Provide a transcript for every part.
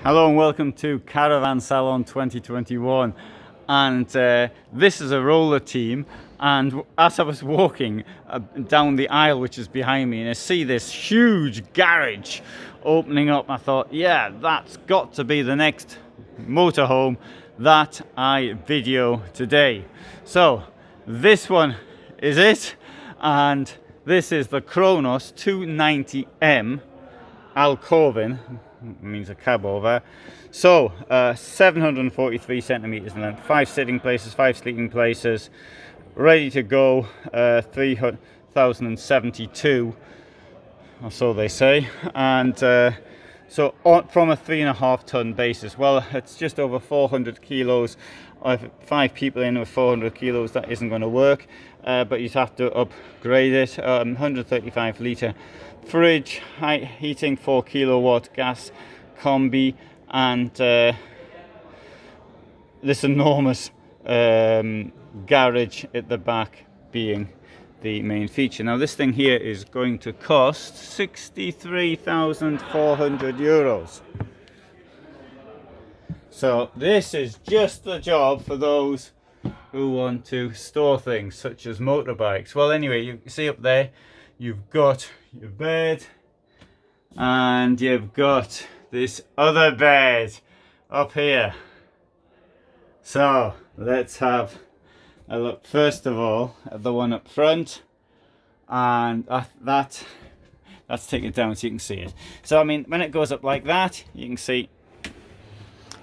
Hello and welcome to Caravan Salon 2021, and this is a roller team. And as I was walking down the aisle which is behind me, and I see this huge garage opening up, I thought, yeah, that's got to be the next motorhome that I video today. So this one is it, and this is the Kronos 290M Alkoven, means a cab over. So 743 centimeters in length, 5 sitting places, 5 sleeping places, ready to go. 3,072 or so they say. And so from a 3.5 ton basis, well, it's just over 400 kilos. I've 5 people in with 400 kilos, that isn't going to work, but you'd have to upgrade it. 135 litre fridge, heating, 4 kilowatt gas combi, and this enormous garage at the back being the main feature. Now this thing here is going to cost 63,400 euros. So this is just the job for those who want to store things such as motorbikes. Well, anyway, you see up there, you've got your bed and you've got this other bed up here. So let's have a look first of all at the one up front, and let's take it down so you can see it. So I mean, when it goes up like that, you can see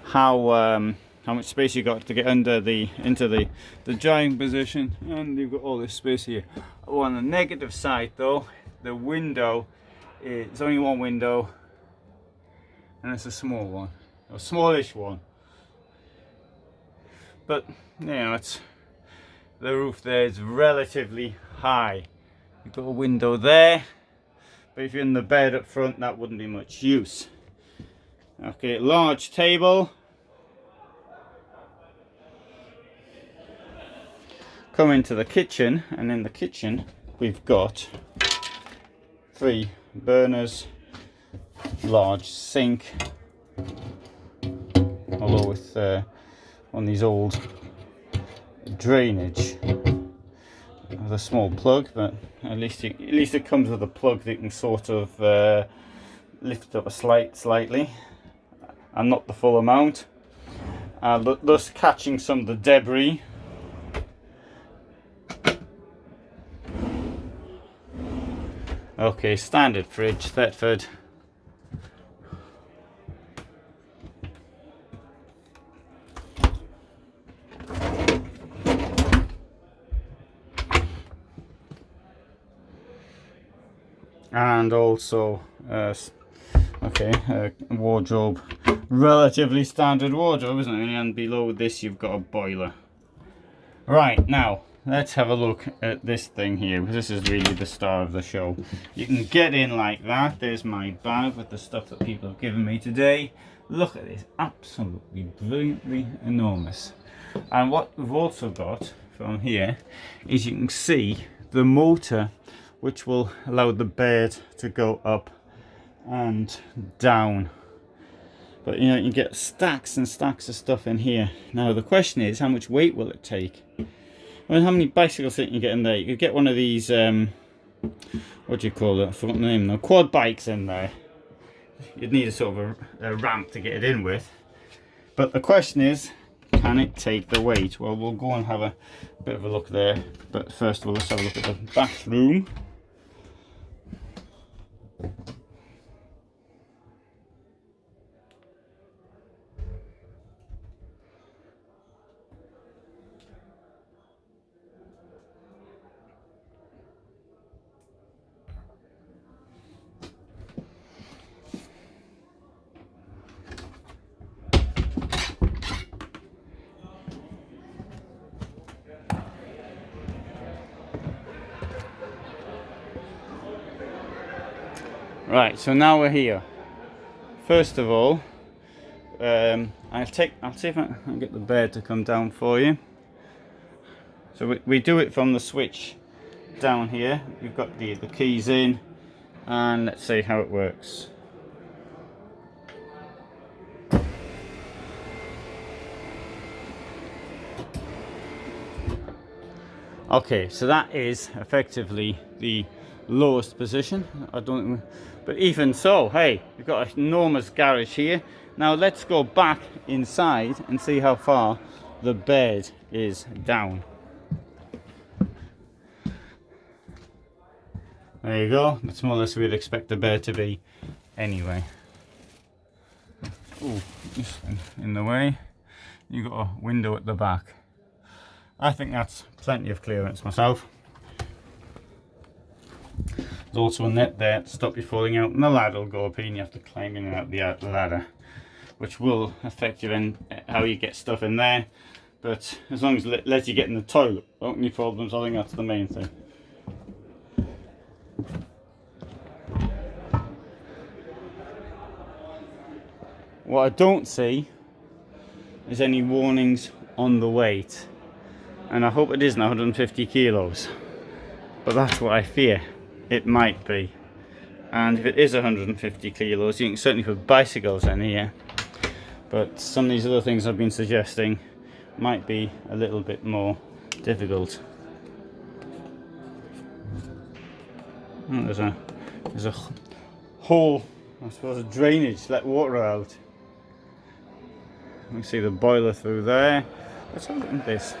how much space you got to get into the driving position, and you've got all this space here. Oh, on the negative side though, the window, it's only one window, and it's a small one, a smallish one. But you know, it's the roof there is relatively high. You've got a window there, but if you're in the bed up front, that wouldn't be much use. Okay, large table. Come into the kitchen, and in the kitchen we've got 3 burners, large sink, although with one of these old drainage with a small plug, but at least it comes with a plug that you can sort of lift up slightly, and not the full amount, thus catching some of the debris. Okay, standard fridge, Thetford. And also, wardrobe, relatively standard wardrobe, isn't it? And below this you've got a boiler. Right, now let's have a look at this thing here. This is really the star of the show. You can get in like that. There's my bag with the stuff that people have given me today. Look at this, absolutely brilliantly enormous. And what we've also got from here is you can see the motor, which will allow the bed to go up and down. But you know, you get stacks and stacks of stuff in here. Now the question is, how much weight will it take? Well, how many bicycles can you get in there? You could get one of these, what do you call it? I forgot the name now. Quad bikes in there. You'd need a sort of a ramp to get it in with. But the question is, can it take the weight? Well, we'll go and have a bit of a look there. But first of all, let's have a look at the bathroom. Right, so now we're here. First of all, I'll see if I can get the bed to come down for you. So we do it from the switch down here. You've got the keys in, and let's see how it works. Okay, so that is effectively the lowest position. I don't, but even so, hey, you've got an enormous garage here. Now let's go back inside and see how far the bed is down. There you go. That's more or less where we'd expect the bed to be anyway. Ooh, just in the way. You've got a window at the back. I think that's plenty of clearance myself. There's also a net there to stop you falling out, and the ladder will go up here and you have to climb in and out the ladder, which will affect you in how you get stuff in there. But as long as it lets you get in the toilet, don't any problems. I think that's the main thing. What I don't see is any warnings on the weight, and I hope it isn't 150 kilos, but that's what I fear it might be. And if it is 150 kilos, you can certainly put bicycles in here, but some of these other things I've been suggesting might be a little bit more difficult. There's a hole, I suppose, a drainage, let water out. We see the boiler through there. Let's have a look at this.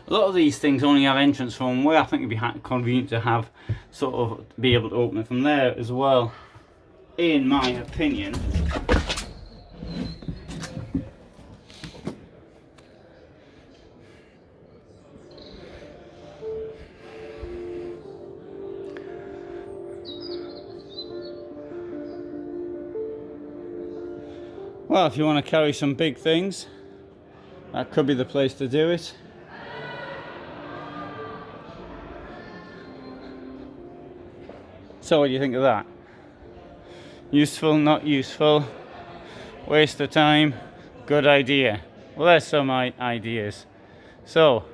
A lot of these things only have entrance from where I think it'd be convenient to have sort of be able to open it from there as well, in my opinion. Well, if you want to carry some big things, that could be the place to do it. So what do you think of that? Useful, not useful, waste of time, good idea? Well, there's some ideas. So,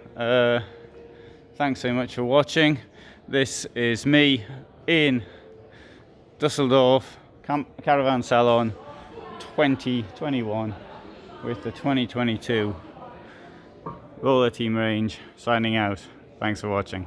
thanks so much for watching. This is me in Dusseldorf Caravan Salon 2021 with the 2022 roller team range, signing out. Thanks for watching.